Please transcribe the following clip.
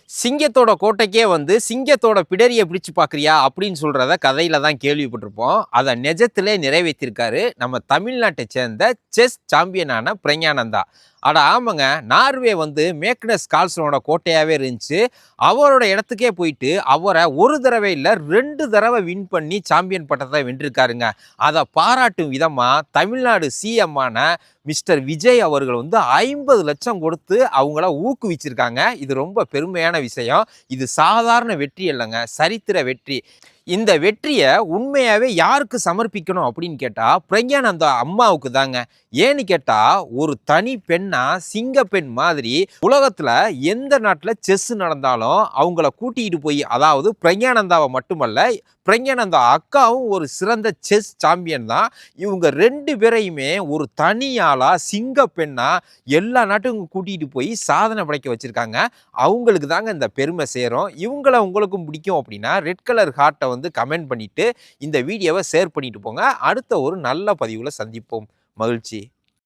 சிங்கத்தோட கோட்டைக்கே வந்து சிங்கத்தோட பிடரியை பிடிச்சு பார்க்குறியா அப்படின்னு சொல்கிறத கதையில தான் கேள்விப்பட்டிருப்போம். அதை நிஜத்திலே நிறைவேற்றிருக்காரு நம்ம தமிழ்நாட்டை சேர்ந்த செஸ் சாம்பியனான பிரஞானந்தா. அட ஆமாங்க, நார்வே வந்து மேக்னஸ் கால்சனோட கோட்டையாகவே இருந்துச்சு. அவரோட இடத்துக்கே போயிட்டு அவரை ஒரு தடவை இல்லை 2 தடவை வின் பண்ணி சாம்பியன் பட்டத்தை வென்றிருக்காருங்க. அதை பாராட்டும் விதமாக தமிழ்நாடு சிஎம்மான மிஸ்டர் விஜய் அவர்கள் வந்து 50 லட்சம் கொடுத்து அவங்கள ஊக்குவிச்சிருக்காங்க. இது ரொம்ப பெருமையான விஷயம். இது சாதாரண வெற்றி இல்லைங்க, சரித்திர வெற்றி. இந்த வெற்றியை உண்மையாகவே யாருக்கு சமர்ப்பிக்கணும் அப்படின்னு கேட்டால் பிரக்யானந்தா அம்மாவுக்கு தாங்க. ஏன்னு கேட்டால் ஒரு தனி பெண்ணா சிங்க பெண் மாதிரி உலகத்தில் எந்த நாட்டில் செஸ் நடந்தாலும் அவங்கள கூட்டிகிட்டு போய், அதாவது பிரக்யானந்தாவை மட்டுமல்ல, பிரக்யானந்தா அக்காவும் ஒரு சிறந்த செஸ் சாம்பியன் தான். இவங்க 2 பேரையுமே ஒரு தனியாளா சிங்க பெண்ணா எல்லா நாட்டுக்கும் கூட்டிகிட்டு போய் சாதனை படைக்க வச்சுருக்காங்க. அவங்களுக்கு தாங்க இந்த பெருமை சேரும். இவங்கள உங்களுக்கும் பிடிக்கும் அப்படின்னா ரெட் கலர் ஹார்ட்டை வந்து கமெண்ட் பண்ணிவிட்டு இந்த வீடியோவை ஷேர் பண்ணிட்டு போங்க. அடுத்த ஒரு நல்ல பதிவில் சந்திப்போம். மகிழ்ச்சி.